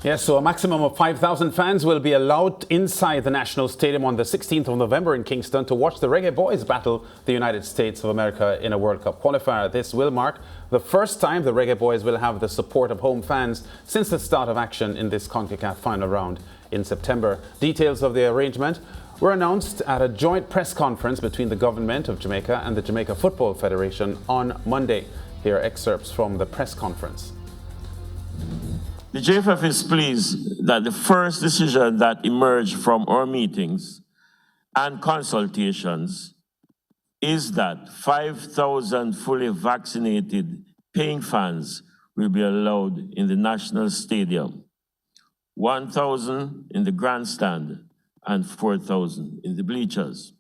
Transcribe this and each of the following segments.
Yes, so a maximum of 5,000 fans will be allowed inside the National Stadium on the 16th of November in Kingston to watch the Reggae Boyz battle the United States of America in a World Cup qualifier. This will mark the first time the Reggae Boyz will have the support of home fans since the start of action in this CONCACAF final round in September. Details of the arrangement were announced at a joint press conference between the government of Jamaica and the Jamaica Football Federation on Monday. Here are excerpts from the press conference. The JFF is pleased that the first decision that emerged from our meetings and consultations is that 5,000 fully vaccinated paying fans will be allowed in the National Stadium, 1,000 in the grandstand and 4,000 in the bleachers.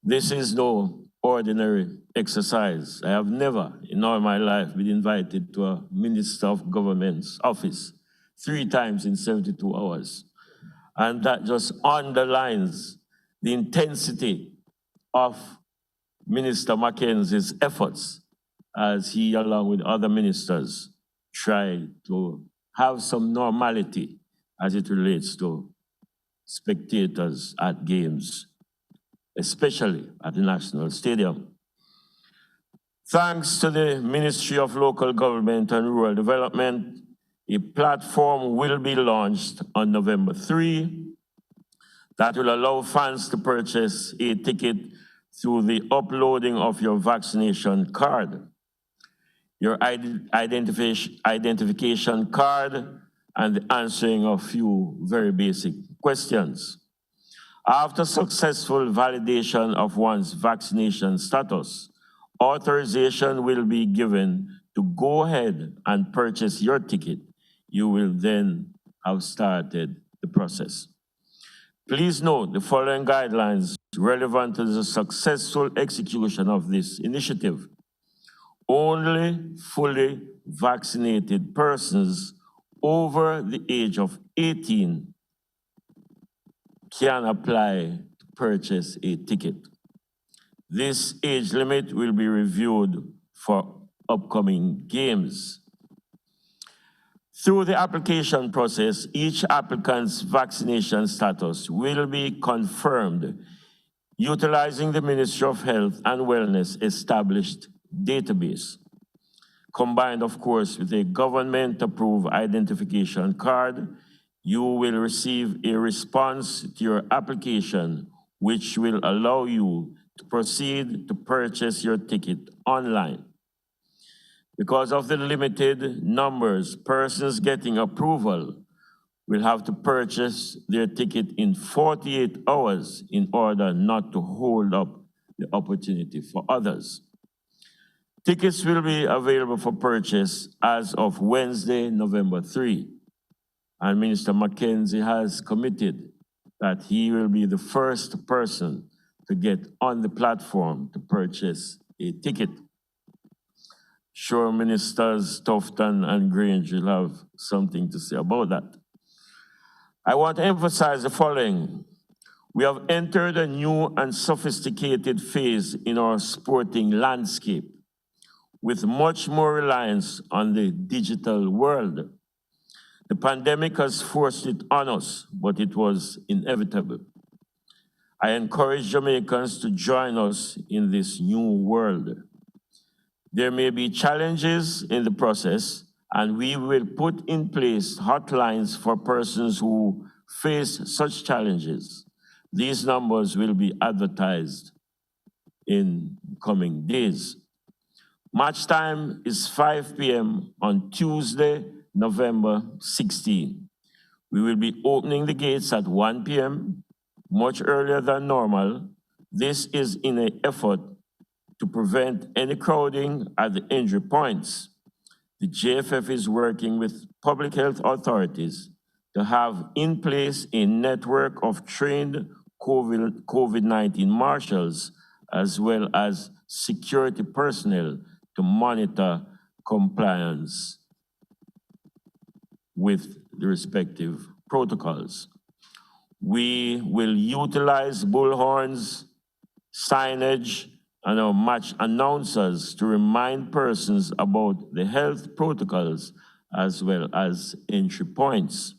This is no ordinary exercise. I have never in all my life been invited to a Minister of Government's office 3 times in 72 hours. And that just underlines the intensity of Minister Mackenzie's efforts as he, along with other ministers, try to have some normality as it relates to spectators at games, especially at the National Stadium. Thanks to the Ministry of Local Government and Rural Development, a platform will be launched on November 3 that will allow fans to purchase a ticket through the uploading of your vaccination card, your identification card, and the answering of a few very basic questions. After successful validation of one's vaccination status, authorization will be given to go ahead and purchase your ticket. You will then have started the process. Please note the following guidelines relevant to the successful execution of this initiative. Only fully vaccinated persons over the age of 18 can apply to purchase a ticket. This age limit will be reviewed for upcoming games. Through the application process, each applicant's vaccination status will be confirmed utilizing the Ministry of Health and Wellness established database, combined, of course, with a government-approved identification card. You will receive a response to your application, which will allow you to proceed to purchase your ticket online. Because of the limited numbers, persons getting approval will have to purchase their ticket in 48 hours in order not to hold up the opportunity for others. Tickets will be available for purchase as of Wednesday, November 3. And Minister Mackenzie has committed that he will be the first person to get on the platform to purchase a ticket. Sure, Ministers Tufton and Grange will have something to say about that. I want to emphasize the following. We have entered a new and sophisticated phase in our sporting landscape with much more reliance on the digital world. The pandemic has forced it on us, but it was inevitable. I encourage Jamaicans to join us in this new world. There may be challenges in the process, and we will put in place hotlines for persons who face such challenges. These numbers will be advertised in coming days. Match time is 5 p.m. on Tuesday, November 16. We will be opening the gates at 1 p.m., much earlier than normal. This is in an effort to prevent any crowding at the entry points. The JFF is working with public health authorities to have in place a network of trained COVID-19 marshals as well as security personnel to monitor compliance with the respective protocols. We will utilize bullhorns, signage, and our match announcers to remind persons about the health protocols as well as entry points.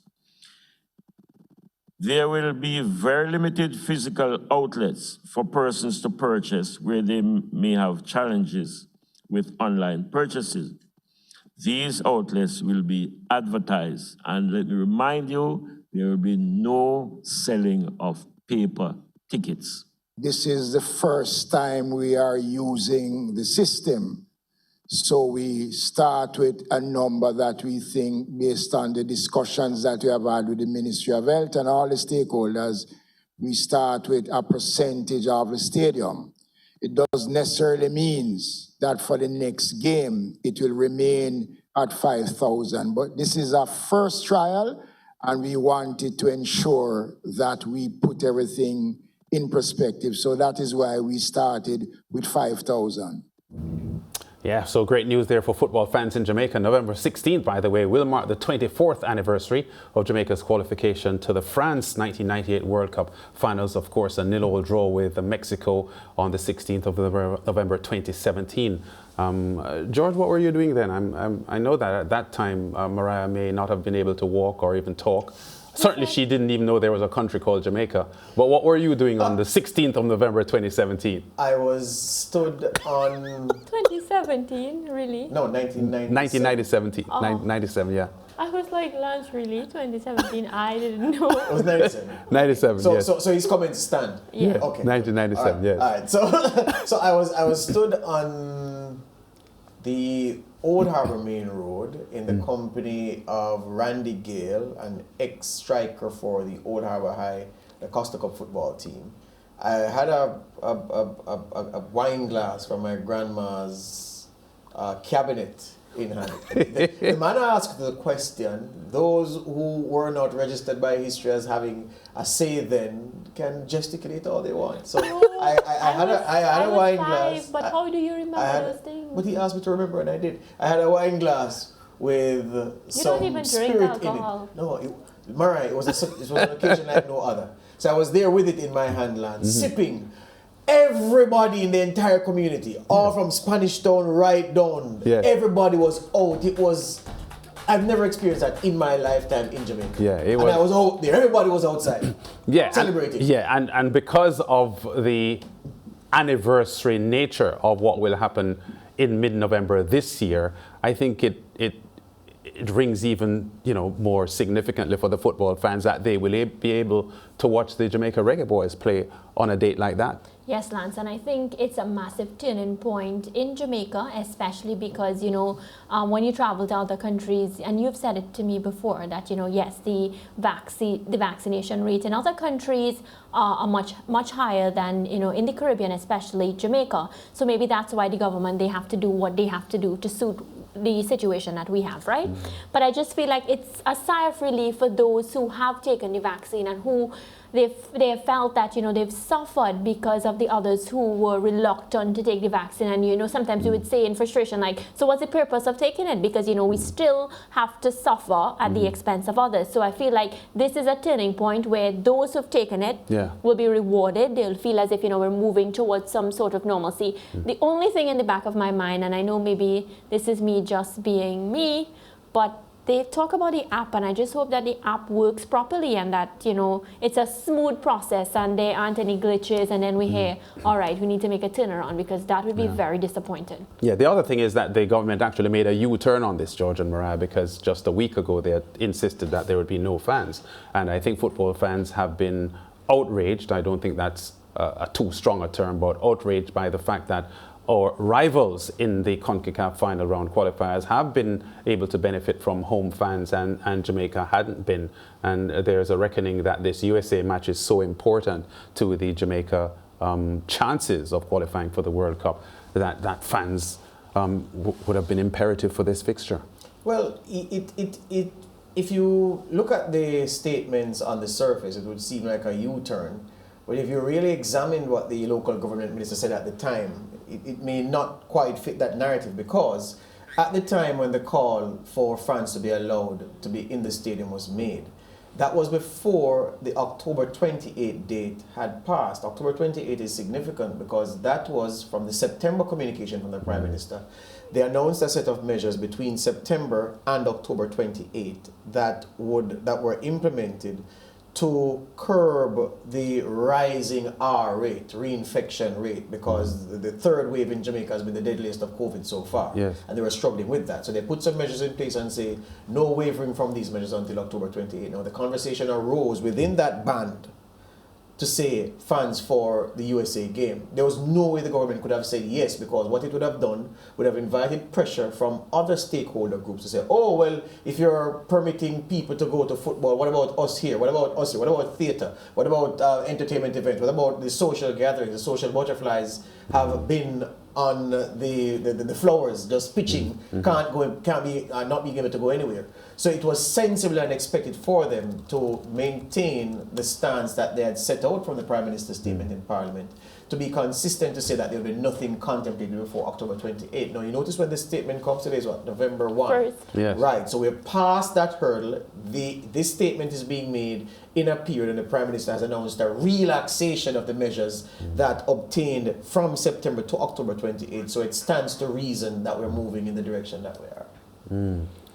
There will be very limited physical outlets for persons to purchase where they may have challenges with online purchases. These outlets will be advertised, and let me remind you, there will be no selling of paper tickets. This is the first time we are using the system. So we start with a number that we think, based on the discussions that we have had with the Ministry of Health and all the stakeholders, we start with a percentage of the stadium. It doesn't necessarily mean that for the next game, it will remain at 5,000. But this is our first trial, and we wanted to ensure that we put everything in perspective. So that is why we started with 5,000. Yeah, so great news there for football fans in Jamaica. November 16th, by the way, will mark the 24th anniversary of Jamaica's qualification to the France 1998 World Cup finals. Of course, a 0-0 draw with Mexico on the 16th of November 2017. George, what were you doing then? I know that at that time, Mariah may not have been able to walk or even talk. Certainly she didn't even know there was a country called Jamaica. But what were you doing on the 16th of November 2017? I was stood on... 2017, really? No, 1997. 1997. Oh. 97, yeah. I was like, Lance, really? 2017 I didn't know. It was 97. 97, yes. So he's coming to stand? Yeah. Okay. 1997, yes. All right. So I was stood on the Old Harbour Main Road in the company of Randy Gale, an ex-striker for the Old Harbour High, the Costa Cup football team. I had a wine glass from my grandma's cabinet in hand. The man asked the question, those who were not registered by history as having a say then can gesticulate all they want. So I had a wine glass. But how do you remember those things? But he asked me to remember, and I did. I had a wine glass with some don't even spirit drink alcohol. in it. No, Mariah, it was an occasion like no other. So I was there with it in my hand, Lance, sipping. Everybody in the entire community, all from Spanish Town right down, everybody was out. It was, I've never experienced that in my lifetime in Jamaica. Yeah, it was. And I was out there. Everybody was outside. Celebrating. And because of the anniversary nature of what will happen in mid-November this year, I think it rings even more significantly for the football fans that they will be able to watch the Jamaica Reggae Boys play on a date like that. Yes, Lance, and I think it's a massive turning point in Jamaica, especially because, when you travel to other countries, and you've said it to me before, that, yes, the vaccination rate in other countries are much, much higher than, in the Caribbean, especially Jamaica. So maybe that's why the government, they have to do what they have to do to suit the situation that we have, right? But I just feel like it's a sigh of relief for those who have taken the vaccine and who they've felt that they've suffered because of the others who were reluctant to take the vaccine. And sometimes you would say in frustration, like, so what's the purpose of taking it? Because we still have to suffer at the expense of others. So I feel like this is a turning point where those who've taken it will be rewarded. They'll feel as if we're moving towards some sort of normalcy. The only thing in the back of my mind, and I know maybe this is me just being me, but they talk about the app, and I just hope that the app works properly and that, it's a smooth process and there aren't any glitches, and then we hear, all right, we need to make a turnaround, because that would be very disappointing. Yeah, the other thing is that the government actually made a U-turn on this, George and Mariah, because just a week ago they had insisted that there would be no fans. And I think football fans have been outraged. I don't think that's a too strong a term, but outraged by the fact that our rivals in the CONCACAF final round qualifiers have been able to benefit from home fans, and Jamaica hadn't been. And there's a reckoning that this USA match is so important to the Jamaica chances of qualifying for the World Cup that fans would have been imperative for this fixture. Well, if you look at the statements on the surface, it would seem like a U-turn. But if you really examine what the local government minister said at the time, it may not quite fit that narrative, because at the time when the call for France to be allowed to be in the stadium was made, That was before the October 28 date had passed. October 28 is significant because that was from the September communication from the Prime Minister. They announced a set of measures between September and October 28 that were implemented to curb the rising R rate, reinfection rate, because the third wave in Jamaica has been the deadliest of COVID so far. Yes. And they were struggling with that. So they put some measures in place and say, no wavering from these measures until October 28. Now the conversation arose within that band to say funds for the USA game. There was no way the government could have said yes, because what it would have done would have invited pressure from other stakeholder groups to say, oh, well, if you're permitting people to go to football, what about us here? What about us here? What about theatre? What about entertainment events? What about the social gatherings? The social butterflies have been on the flowers, just pitching, can't be not being able to go anywhere. So it was sensible and expected for them to maintain the stance that they had set out from the Prime Minister's statement in Parliament, to be consistent to say that there will be nothing contemplated before October 28. Now you notice when the statement comes today is what, November 1? First. Yes. Right, so we're past that hurdle. This statement is being made in a period and the Prime Minister has announced a relaxation of the measures that obtained from September to October 28. So it stands to reason that we're moving in the direction that we are.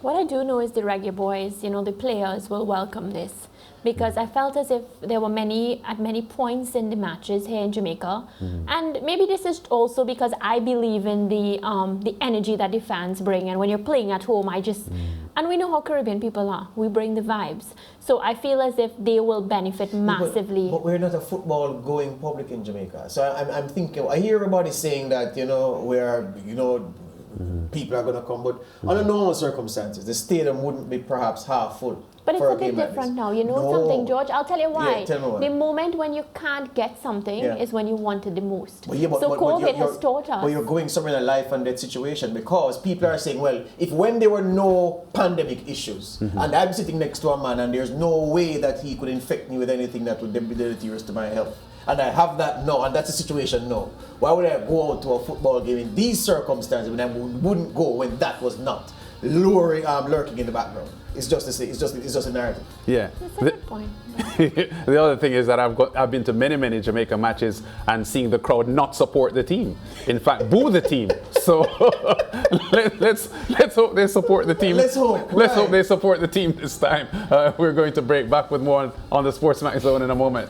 What I do know is the Reggae Boys, the players will welcome this, because I felt as if there were at many points in the matches here in Jamaica, and maybe this is also because I believe in the energy that the fans bring, and when you're playing at home, and we know how Caribbean people are, we bring the vibes, so I feel as if they will benefit massively. But we're not a football going public in Jamaica, so I'm thinking, I hear everybody saying that, we're, people are going to come, but under normal circumstances, the stadium wouldn't be perhaps half full. But it's for a a bit game like different this. now. You know No. something, George? I'll tell you why. Yeah, tell me why. The moment when you can't get something is when you want it the most. But yeah, but COVID you're- has taught us. But you're going somewhere in a life and death situation, because people are saying, well, if when there were no pandemic issues, and I'm sitting next to a man and there's no way that he could infect me with anything that would be deleterious to my health, and I have that now, and that's the situation now, why would I go out to a football game in these circumstances when I wouldn't go when that was not lurking in the background? It's just a narrative. Yeah. That's a good point. The other thing is that I've been to many Jamaica matches and seeing the crowd not support the team. In fact, boo the team. So let's hope they support the team. Let's hope. Let's Right. hope they support the team this time. We're going to break back with more on the Sportsmax Zone in a moment.